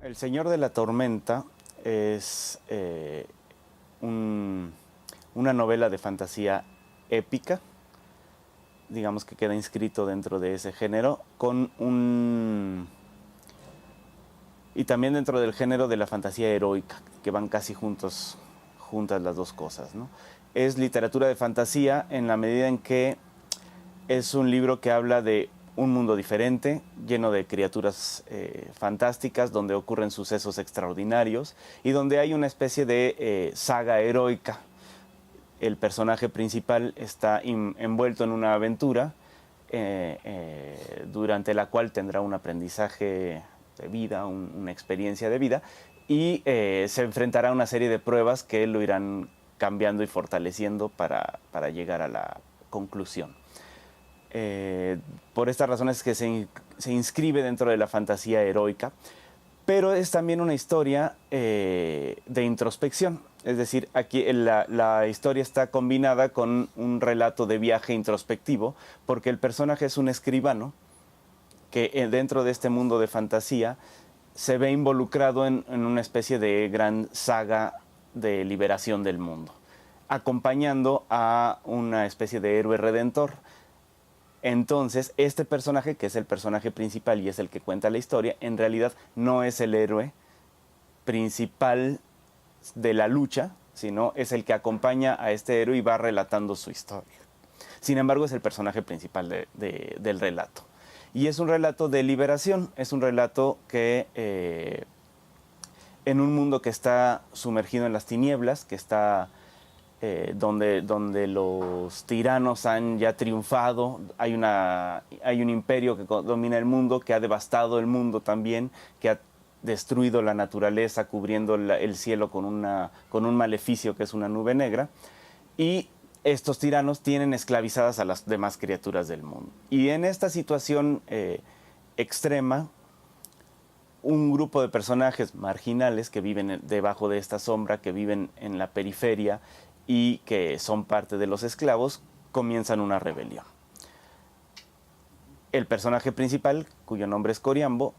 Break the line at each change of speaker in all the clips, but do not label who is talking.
El Señor de la Tormenta es una novela de fantasía épica, digamos que queda inscrito dentro de ese género, y también dentro del género de la fantasía heroica, que van casi juntas las dos cosas, ¿no? Es literatura de fantasía en la medida en que es un libro que habla de un mundo diferente, lleno de criaturas fantásticas, donde ocurren sucesos extraordinarios y donde hay una especie de saga heroica. El personaje principal está envuelto en una aventura durante la cual tendrá un aprendizaje de vida, una experiencia de vida, y se enfrentará a una serie de pruebas que lo irán cambiando y fortaleciendo para llegar a la conclusión. Por estas razones que se inscribe dentro de la fantasía heroica, pero es también una historia de introspección. Es decir, aquí la historia está combinada con un relato de viaje introspectivo, porque el personaje es un escribano que dentro de este mundo de fantasía se ve involucrado en una especie de gran saga de liberación del mundo, acompañando a una especie de héroe redentor. Entonces, este personaje, que es el personaje principal y es el que cuenta la historia, en realidad no es el héroe principal de la lucha, sino es el que acompaña a este héroe y va relatando su historia. Sin embargo, es el personaje principal del relato. Y es un relato de liberación, es un relato que en un mundo que está sumergido en las tinieblas, que está donde los tiranos han ya triunfado, hay un imperio que domina el mundo, que ha devastado el mundo también, que ha destruido la naturaleza, cubriendo el cielo con un maleficio que es una nube negra, y estos tiranos tienen esclavizadas a las demás criaturas del mundo. Y en esta situación extrema, un grupo de personajes marginales que viven debajo de esta sombra, que viven en la periferia y que son parte de los esclavos, comienzan una rebelión. El personaje principal, cuyo nombre es Coriambo,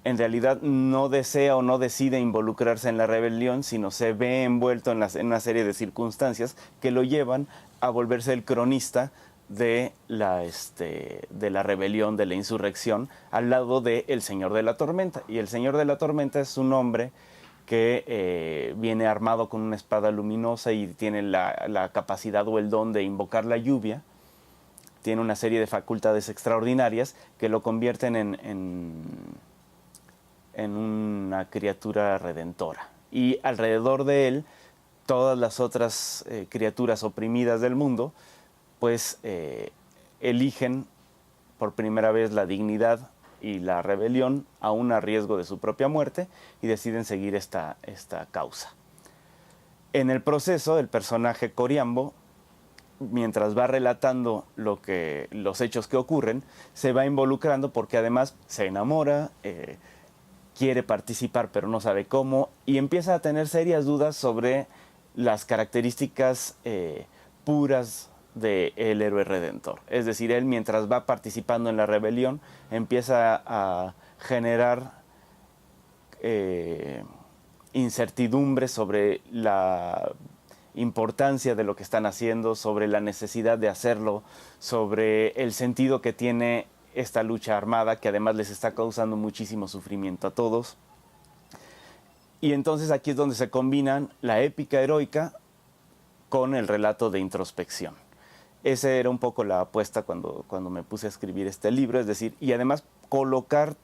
en realidad no desea o no decide involucrarse en la rebelión, sino se ve envuelto en una serie de circunstancias que lo llevan a volverse el cronista de la rebelión, de la insurrección, al lado del Señor de la Tormenta. Y el Señor de la Tormenta es un hombre que viene armado con una espada luminosa y tiene la capacidad o el don de invocar la lluvia. Tiene una serie de facultades extraordinarias que lo convierten en una criatura redentora. Y alrededor de él, todas las otras criaturas oprimidas del mundo, pues eligen por primera vez la dignidad y la rebelión, aún a riesgo de su propia muerte, y deciden seguir esta causa. En el proceso, el personaje Coriambo, mientras va relatando los hechos que ocurren, se va involucrando porque además se enamora, quiere participar pero no sabe cómo, y empieza a tener serias dudas sobre las características puras del héroe redentor. Es decir, él, mientras va participando en la rebelión, empieza a generar incertidumbre sobre la importancia de lo que están haciendo, sobre la necesidad de hacerlo, sobre el sentido que tiene esta lucha armada, que además les está causando muchísimo sufrimiento a todos. Y entonces aquí es donde se combinan la épica heroica con el relato de introspección. Esa era un poco la apuesta cuando me puse a escribir este libro, es decir, y además colocar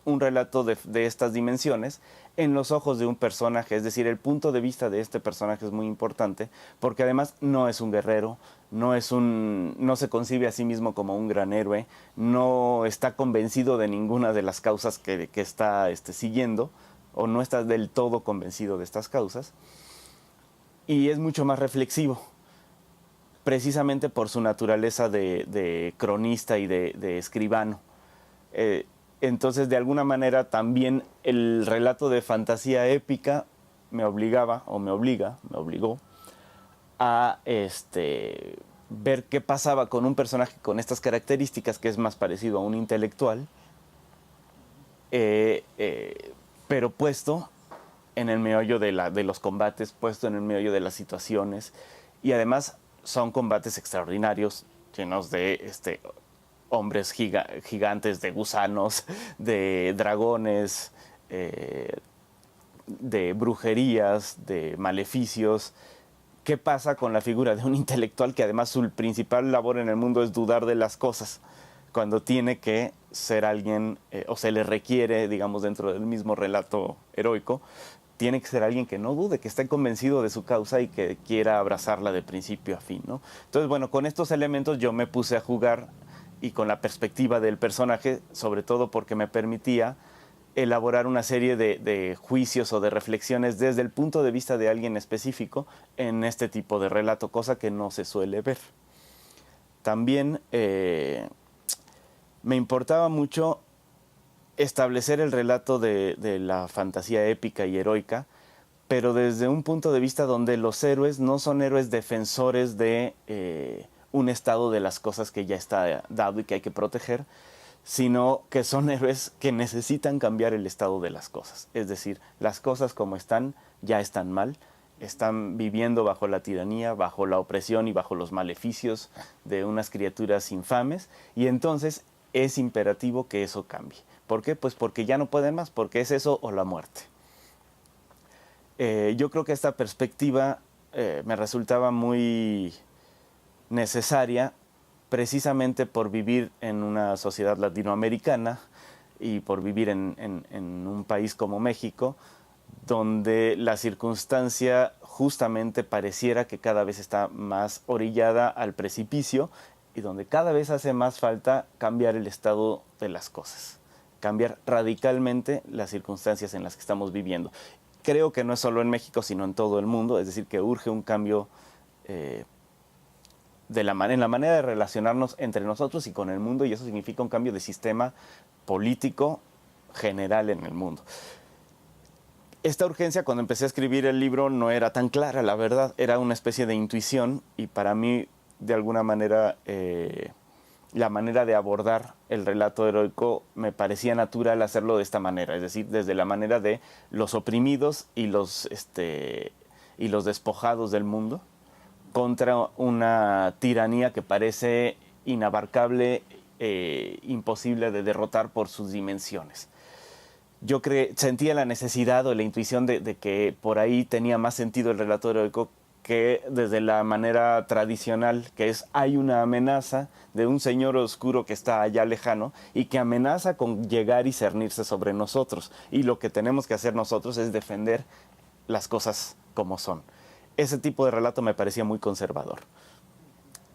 un relato de estas dimensiones en los ojos de un personaje, es decir, el punto de vista de este personaje es muy importante, porque además no es un guerrero, no se concibe a sí mismo como un gran héroe, no está convencido de ninguna de las causas que está siguiendo, o no está del todo convencido de estas causas, y es mucho más reflexivo, precisamente por su naturaleza de cronista y de escribano. Entonces, de alguna manera, también el relato de fantasía épica me obligó a ver qué pasaba con un personaje con estas características, que es más parecido a un intelectual, pero puesto en el meollo de los combates, puesto en el meollo de las situaciones, y además son combates extraordinarios, llenos de hombres gigantes, de gusanos, de dragones, de brujerías, de maleficios. ¿Qué pasa con la figura de un intelectual que además su principal labor en el mundo es dudar de las cosas, cuando tiene que ser alguien, o se le requiere, digamos, dentro del mismo relato heroico, tiene que ser alguien que no dude, que esté convencido de su causa y que quiera abrazarla de principio a fin, ¿no? Entonces, bueno, con estos elementos yo me puse a jugar, y con la perspectiva del personaje, sobre todo porque me permitía elaborar una serie de juicios o de reflexiones desde el punto de vista de alguien específico en este tipo de relato, cosa que no se suele ver. También me importaba mucho establecer el relato de la fantasía épica y heroica, pero desde un punto de vista donde los héroes no son héroes defensores de un estado de las cosas que ya está dado y que hay que proteger, sino que son héroes que necesitan cambiar el estado de las cosas. Es decir, las cosas como están ya están mal, están viviendo bajo la tiranía, bajo la opresión y bajo los maleficios de unas criaturas infames, y entonces es imperativo que eso cambie. ¿Por qué? Pues porque ya no pueden más, porque es eso o la muerte. Yo creo que esta perspectiva me resultaba muy necesaria, precisamente por vivir en una sociedad latinoamericana y por vivir en un país como México, donde la circunstancia justamente pareciera que cada vez está más orillada al precipicio y donde cada vez hace más falta cambiar el estado de las cosas, cambiar radicalmente las circunstancias en las que estamos viviendo. Creo que no es solo en México, sino en todo el mundo, es decir, que urge un cambio en la manera de relacionarnos entre nosotros y con el mundo, y eso significa un cambio de sistema político general en el mundo. Esta urgencia, cuando empecé a escribir el libro, no era tan clara, la verdad, era una especie de intuición, y para mí, de alguna manera, la manera de abordar el relato heroico me parecía natural hacerlo de esta manera, es decir, desde la manera de los oprimidos y los despojados del mundo contra una tiranía que parece inabarcable, imposible de derrotar por sus dimensiones. Yo sentía la necesidad o la intuición de que por ahí tenía más sentido el relato heroico que desde la manera tradicional, que es hay una amenaza de un señor oscuro que está allá lejano y que amenaza con llegar y cernirse sobre nosotros. Y lo que tenemos que hacer nosotros es defender las cosas como son. Ese tipo de relato me parecía muy conservador,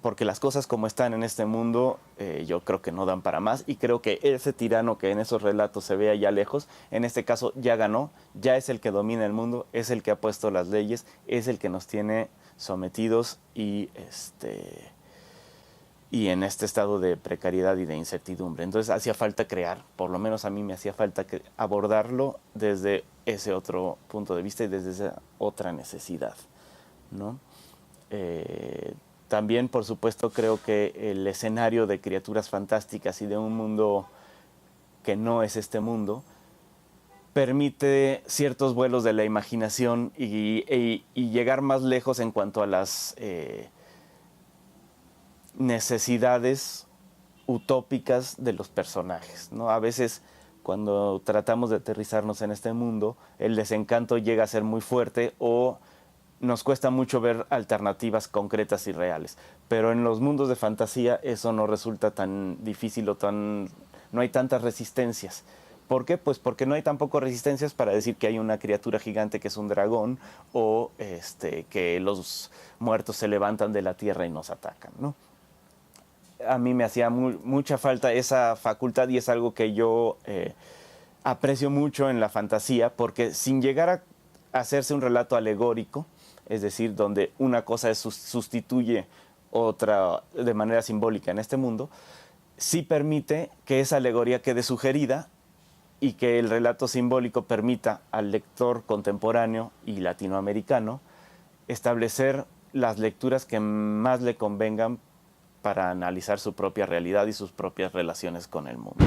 porque las cosas como están en este mundo yo creo que no dan para más, y creo que ese tirano que en esos relatos se ve allá lejos, en este caso ya ganó, ya es el que domina el mundo, es el que ha puesto las leyes, es el que nos tiene sometidos y en este estado de precariedad y de incertidumbre. Entonces hacía falta crear, por lo menos a mí me hacía falta abordarlo desde ese otro punto de vista y desde esa otra necesidad, ¿no? También, por supuesto, creo que el escenario de criaturas fantásticas y de un mundo que no es este mundo permite ciertos vuelos de la imaginación y llegar más lejos en cuanto a las necesidades utópicas de los personajes, ¿no? A veces, cuando tratamos de aterrizarnos en este mundo, el desencanto llega a ser muy fuerte o nos cuesta mucho ver alternativas concretas y reales. Pero en los mundos de fantasía eso no resulta tan difícil o no hay tantas resistencias. ¿Por qué? Pues porque no hay tampoco resistencias para decir que hay una criatura gigante que es un dragón, o que los muertos se levantan de la tierra y nos atacan, ¿no? A mí me hacía mucha falta esa facultad, y es algo que yo aprecio mucho en la fantasía, porque sin llegar a hacerse un relato alegórico, es decir, donde una cosa sustituye otra de manera simbólica en este mundo, sí permite que esa alegoría quede sugerida y que el relato simbólico permita al lector contemporáneo y latinoamericano establecer las lecturas que más le convengan para analizar su propia realidad y sus propias relaciones con el mundo.